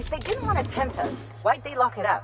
If they didn't want to tempt us, why'd they lock it up?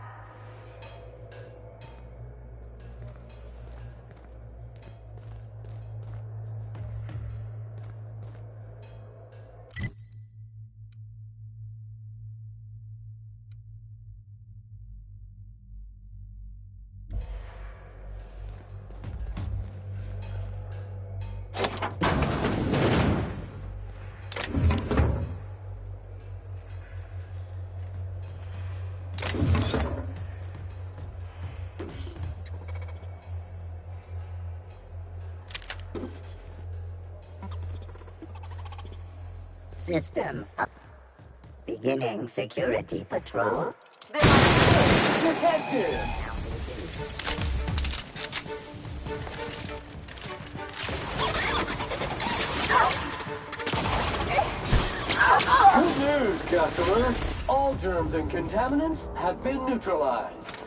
System up. Beginning security patrol. Detective! Good news, customer. All germs and contaminants have been neutralized.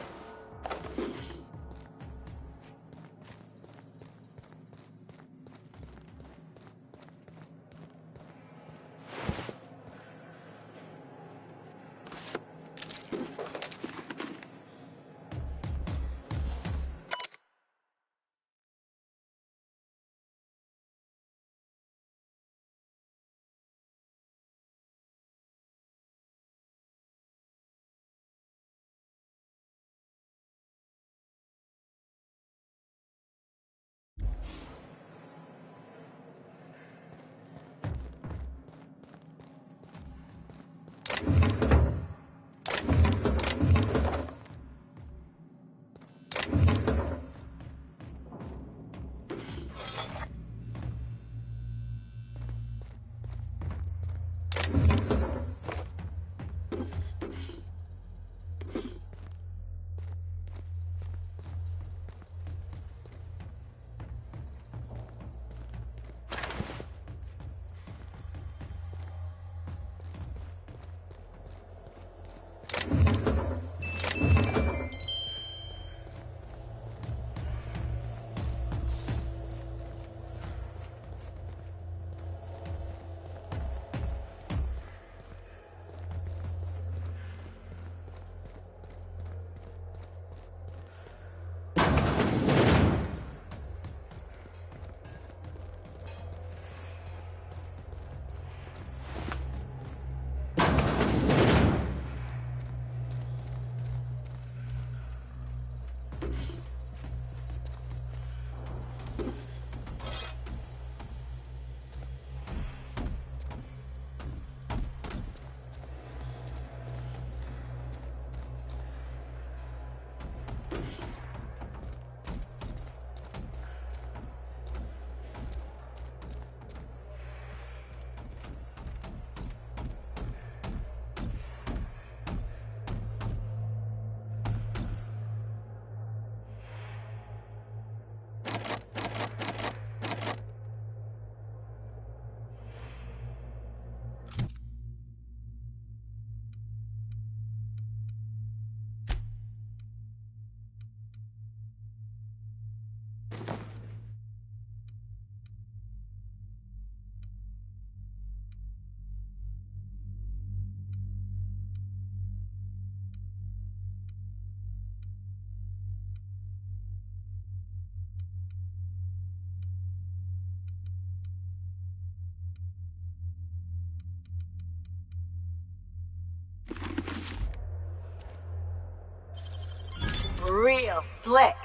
Real slick.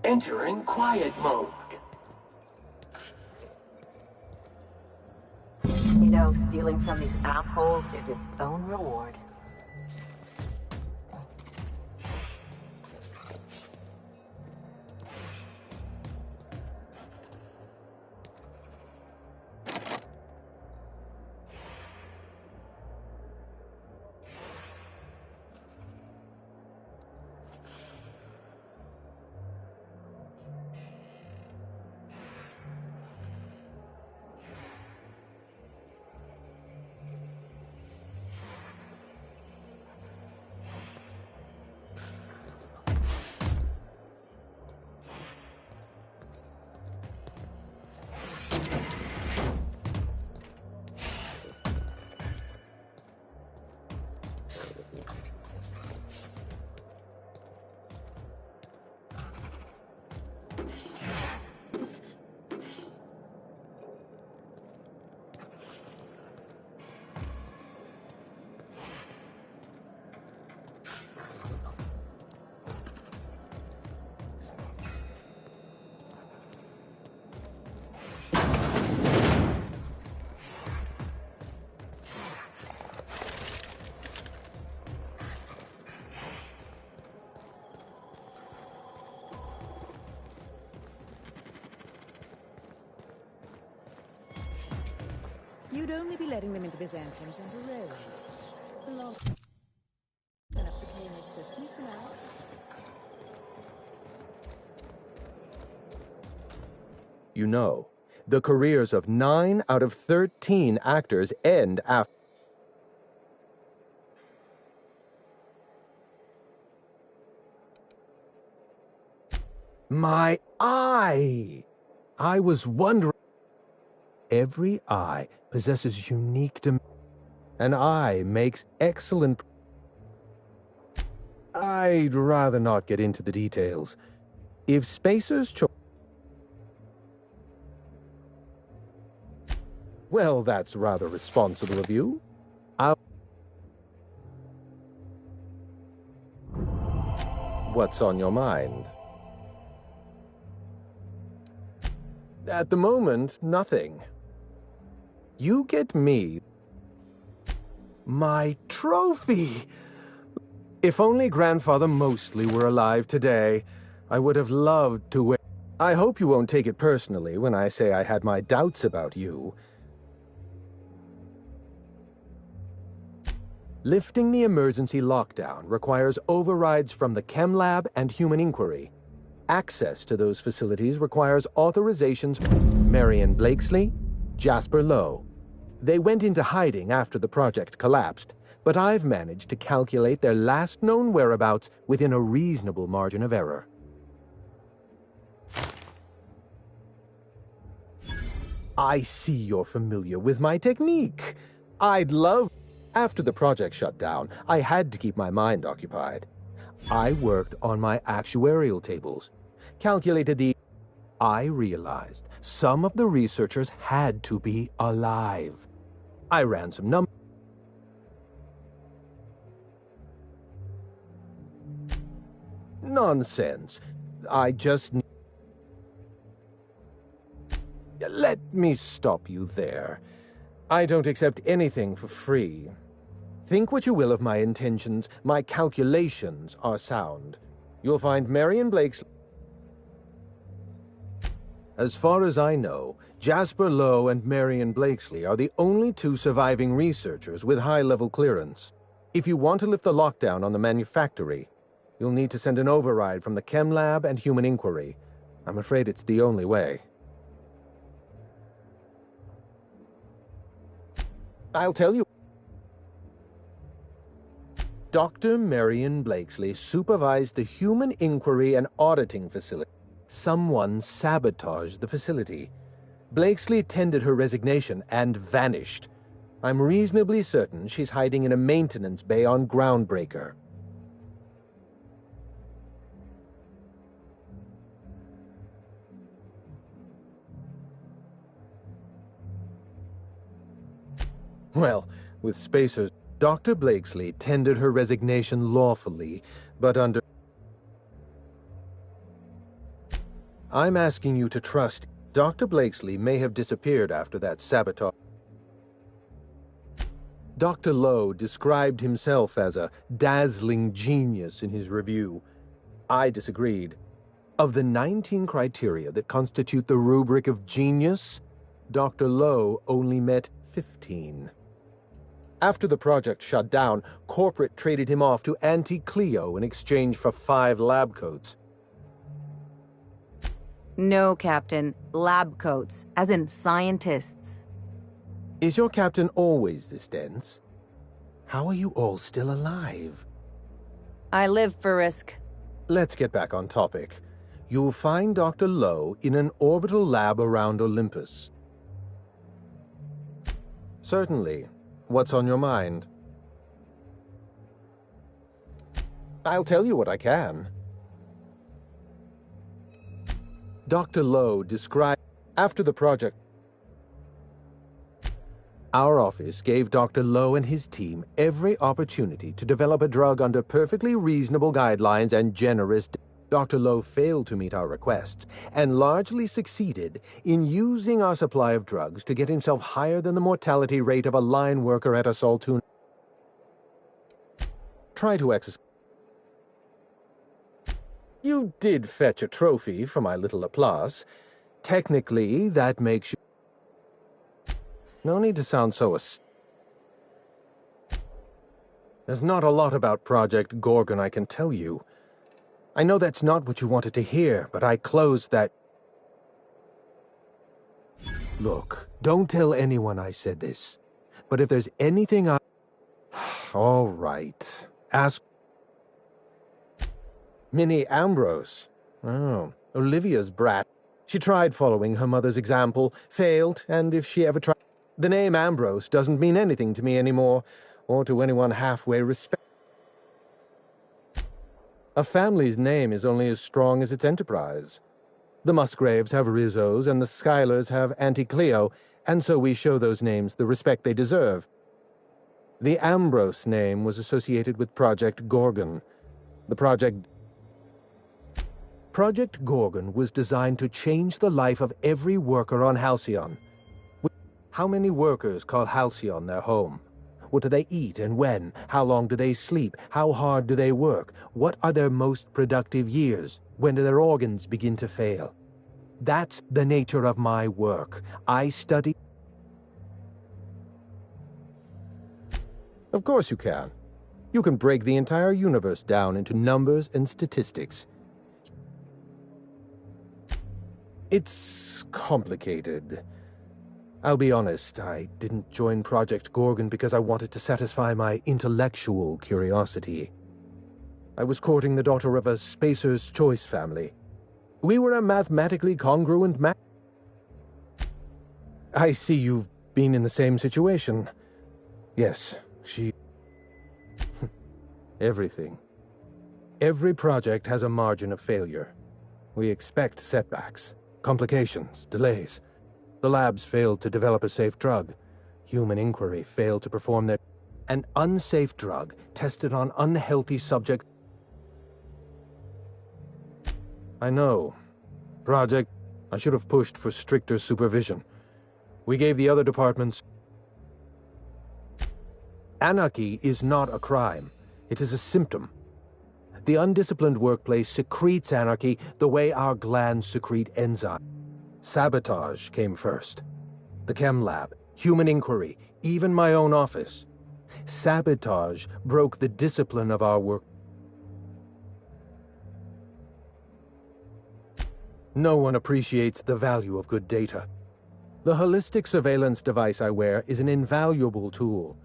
Entering quiet mode. You know, stealing from these assholes is its own reward. You'd only be letting them into Byzantium temporarily. The law enough retainers to sneak them out. You know, the careers of 9 out of 13 actors end after. My eye! I was wondering. Every eye possesses unique an eye makes excellent. I'd rather not get into the details. If Spacer's well, that's rather responsible of you. What's on your mind? At the moment, nothing. You get me my trophy. If only Grandfather Mostly were alive today, I would have loved to wear. I hope you won't take it personally when I say I had my doubts about you. Lifting the emergency lockdown requires overrides from the Chem Lab and Human Inquiry. Access to those facilities requires authorizations from Marion Blakesley, Jasper Lowe. They went into hiding after the project collapsed, but I've managed to calculate their last known whereabouts within a reasonable margin of error. I see you're familiar with my technique. I'd love... After the project shut down, I had to keep my mind occupied. I worked on my actuarial tables, calculated the... I realized some of the researchers had to be alive. I ran some numbers. Nonsense. I just... Let me stop you there. I don't accept anything for free. Think what you will of my intentions, my calculations are sound. You'll find Marion Blake's... As far as I know, Jasper Lowe and Marion Blakesley are the only two surviving researchers with high-level clearance. If you want to lift the lockdown on the manufactory, you'll need to send an override from the Chem Lab and Human Inquiry. I'm afraid it's the only way. I'll tell you. Dr. Marion Blakesley supervised the Human Inquiry and Auditing Facility. Someone sabotaged the facility. Blakesley tendered her resignation and vanished. I'm reasonably certain she's hiding in a maintenance bay on Groundbreaker. Well, with Spacers, Dr. Blakesley tendered her resignation lawfully, but under... I'm asking you to trust. Dr. Blakesley may have disappeared after that sabotage. Dr. Lowe described himself as a dazzling genius in his review. I disagreed. Of the 19 criteria that constitute the rubric of genius, Dr. Lowe only met 15. After the project shut down, corporate traded him off to Auntie Cleo in exchange for 5 lab coats. No, Captain. Lab coats, as in scientists. Is your captain always this dense? How are you all still alive? I live for risk. Let's get back on topic. You'll find Dr. Lowe in an orbital lab around Olympus. Certainly. What's on your mind? I'll tell you what I can. Dr. Lowe described after the project. Our office gave Dr. Lowe and his team every opportunity to develop a drug under perfectly reasonable guidelines and generous. Dr. Lowe failed to meet our requests and largely succeeded in using our supply of drugs to get himself higher than the mortality rate of a line worker at a Saltoon. Try to exercise. You did fetch a trophy for my little Laplace. Technically, that makes you... No need to sound so There's not a lot about Project Gorgon I can tell you. I know that's not what you wanted to hear, but I closed that... Look, don't tell anyone I said this. But if there's anything I... All right. Ask... Minnie Ambrose. Oh, Olivia's brat. She tried following her mother's example, failed, and if she ever tried... The name Ambrose doesn't mean anything to me anymore, or to anyone halfway respect. A family's name is only as strong as its enterprise. The Musgraves have Rizzos, and the Schuyler's have Auntie Cleo, and so we show those names the respect they deserve. The Ambrose name was associated with Project Gorgon. Project Gorgon was designed to change the life of every worker on Halcyon. How many workers call Halcyon their home? What do they eat and when? How long do they sleep? How hard do they work? What are their most productive years? When do their organs begin to fail? That's the nature of my work. I study... Of course you can. You can break the entire universe down into numbers and statistics. It's complicated. I'll be honest, I didn't join Project Gorgon because I wanted to satisfy my intellectual curiosity. I was courting the daughter of a Spacer's Choice family. We were a mathematically congruent I see you've been in the same situation. Yes, she... Everything. Every project has a margin of failure. We expect setbacks, complications, delays. The labs failed to develop a safe drug. Human Inquiry failed to perform their... An unsafe drug tested on unhealthy subjects. I know. Project, I should have pushed for stricter supervision. We gave the other departments... Anarchy is not a crime. It is a symptom. The undisciplined workplace secretes anarchy the way our glands secrete enzymes. Sabotage came first. The Chem Lab, Human Inquiry, even my own office. Sabotage broke the discipline of our work. No one appreciates the value of good data. The holistic surveillance device I wear is an invaluable tool.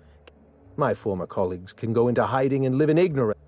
My former colleagues can go into hiding and live in ignorance.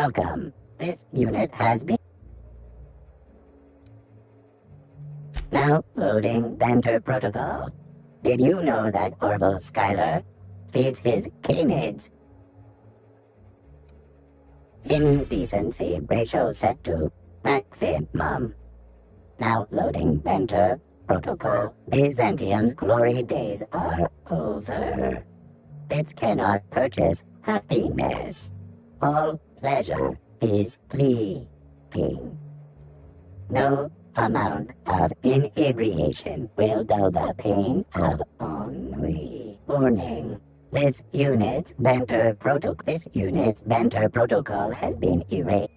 Welcome. This unit has been... Now loading Banter Protocol. Did you know that Orville Schuyler feeds his canids? Indecency ratio set to maximum. Now loading Banter Protocol. Byzantium's glory days are over. Bits cannot purchase happiness. All pleasure is fleeting. No amount of inebriation will dull the pain of ennui. Warning. This unit's banter protocol has been erased.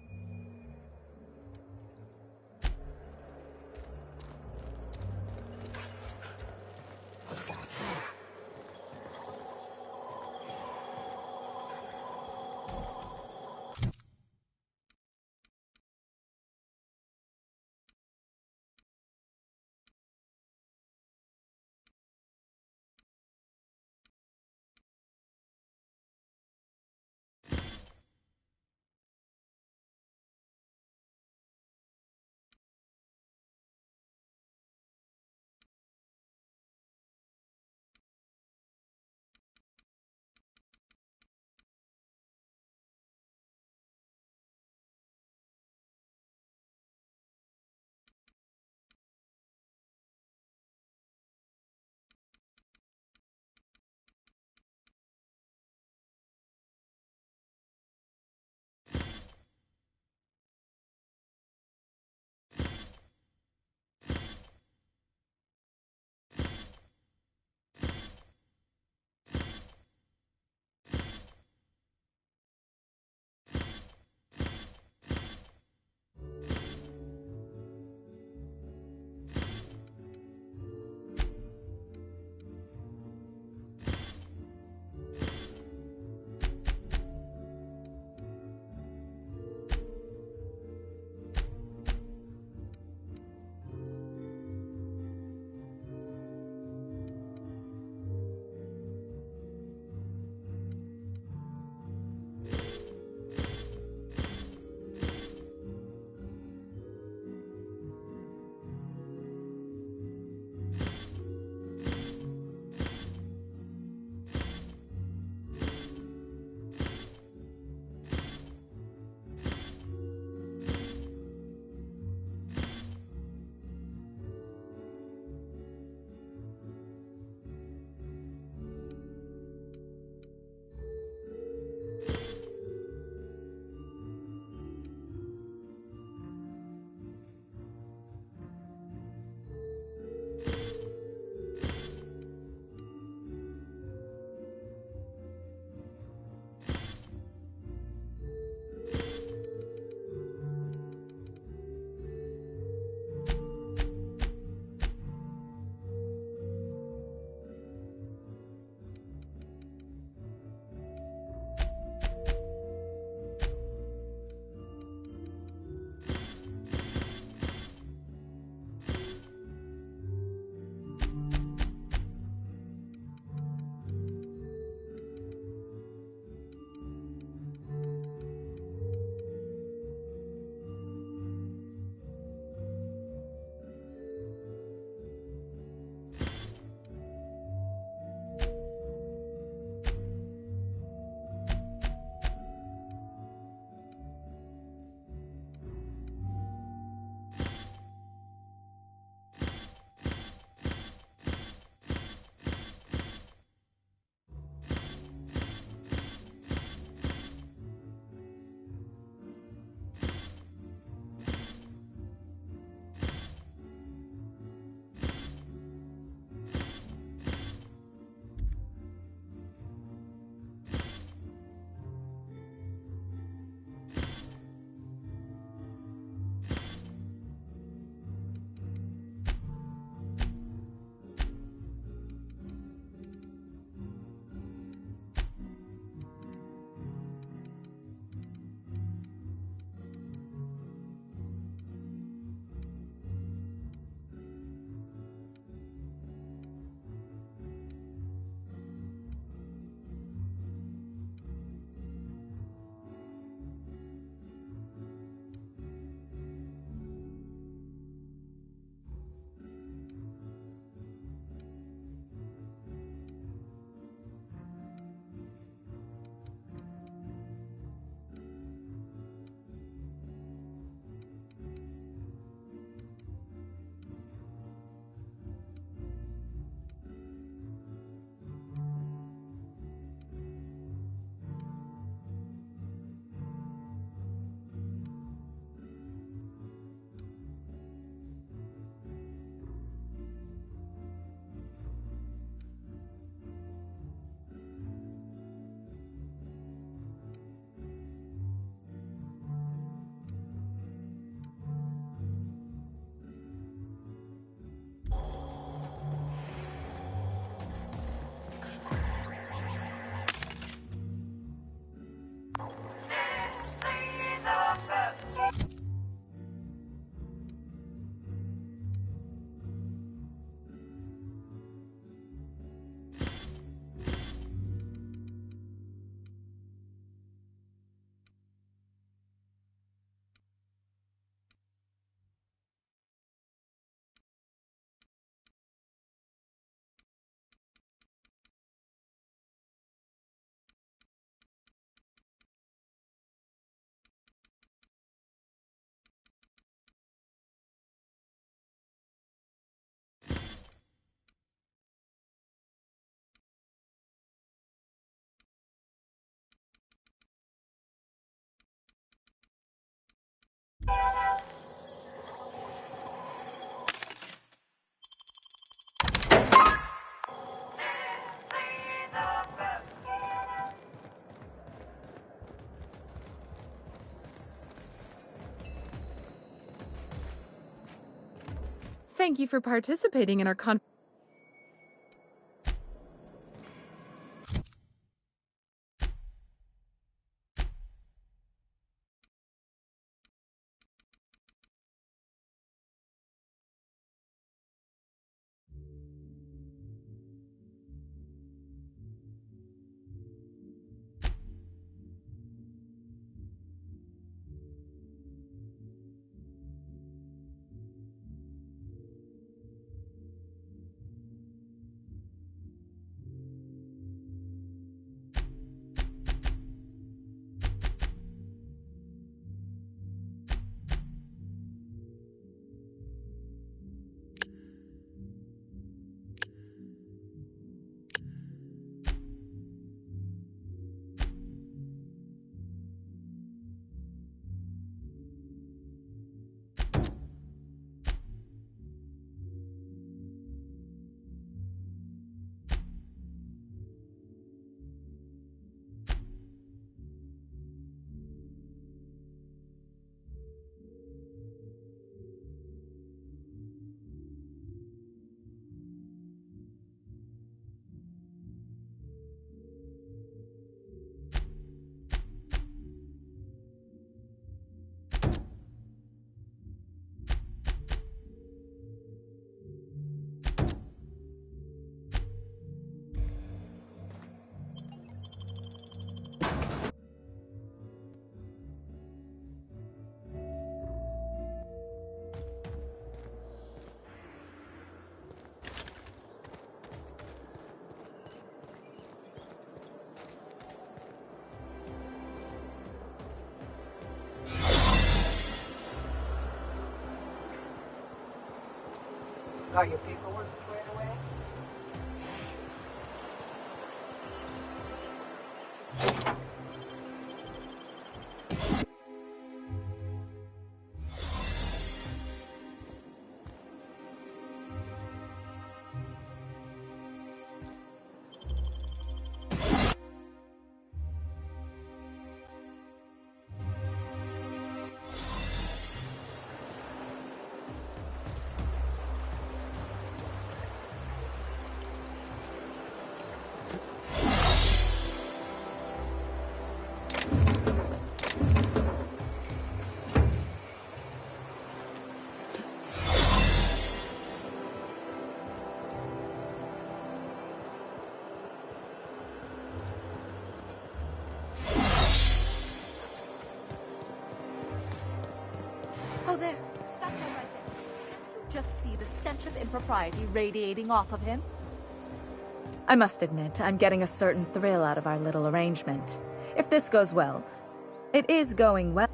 Thank you for participating in our Got your paperwork squared away? Oh, there. That's him right there. Can't you just see the stench of impropriety radiating off of him? I must admit, I'm getting a certain thrill out of our little arrangement. If this goes well, it is going well.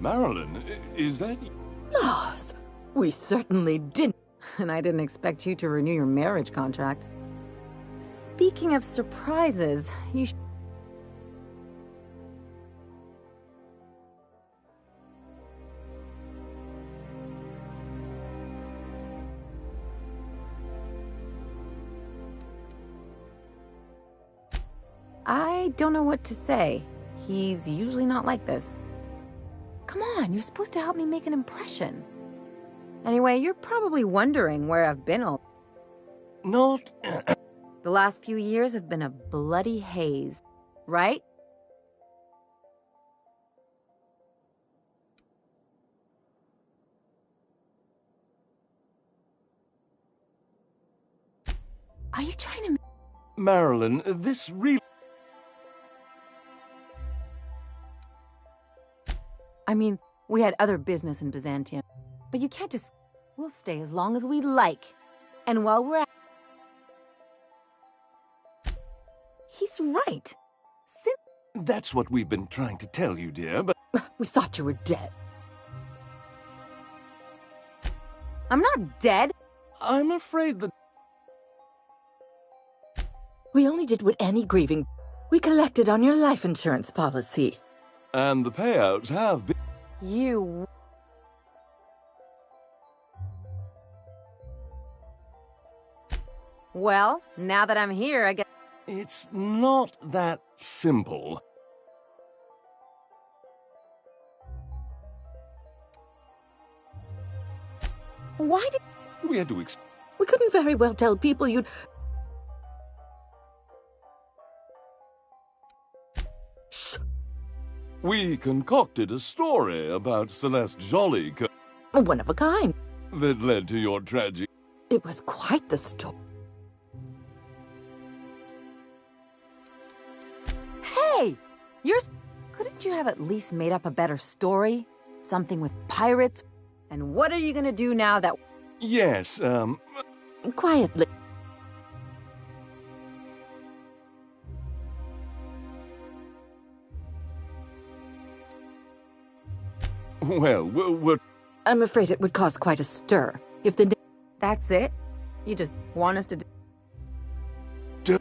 Marilyn, is that... Laws! We certainly didn't. And I didn't expect you to renew your marriage contract. Speaking of surprises, you I don't know what to say. He's usually not like this. Come on, you're supposed to help me make an impression. Anyway, you're probably wondering where I've been all... Not... The last few years have been a bloody haze, right? Are you trying to... Marilyn, this really... I mean, we had other business in Byzantium, but you can't just... We'll stay as long as we like. And while we're at... He's right. That's what we've been trying to tell you, dear, but... We thought you were dead. I'm not dead. I'm afraid that... We only did what any grieving... We collected on your life insurance policy. And the payouts have been... You... Well, now that I'm here, I guess... It's not that simple. Why did... We had to We couldn't very well tell people you'd... Shh! We concocted a story about Celeste Jolie One of a kind. that led to your tragic... It was quite the story. Hey! Couldn't you have at least made up a better story? Something with pirates? And what are you gonna do now that... Yes, Quietly. well, we're... I'm afraid it would cause quite a stir if the... That's it? You just want us to do...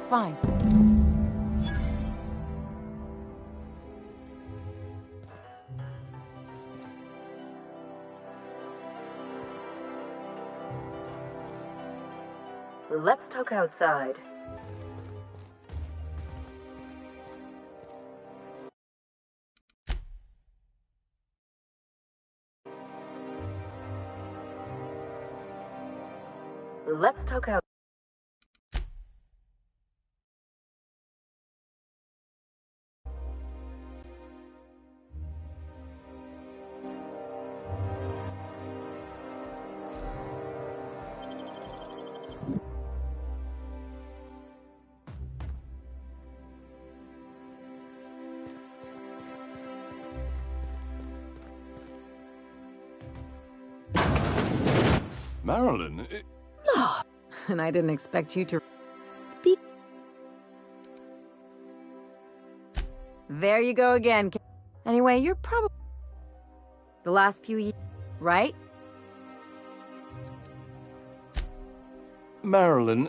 Fine. Let's talk outside. Let's talk out. Marilyn... And I didn't expect you to... Speak... There you go again. Anyway, you're probably... The last few years, right? Marilyn...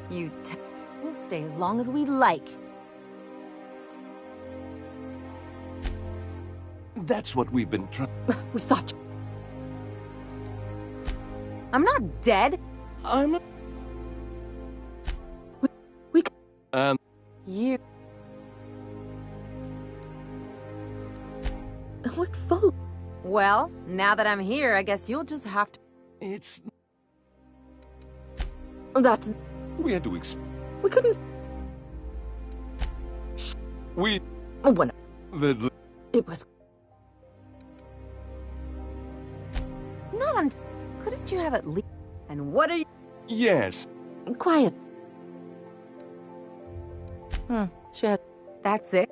We'll stay as long as we like. That's what we've been trying... We thought... I'm not dead. I'm... We... You... What for? Well, now that I'm here, I guess you'll just have to... It's... That's... We had to We couldn't... We... One... That... It was... Not on... Couldn't you have at least... And what are you... Yes. Quiet. She had... That's it?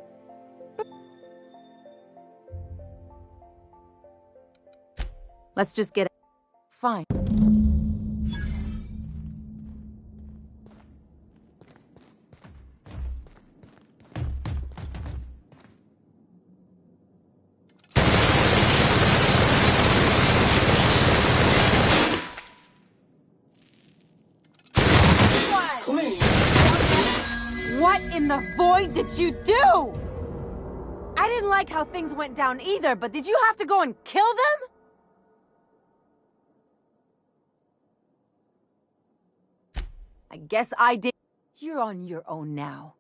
Let's just get... Fine. What in the void did you do? I didn't like how things went down either, but did you have to go and kill them? I guess I did. You're on your own now.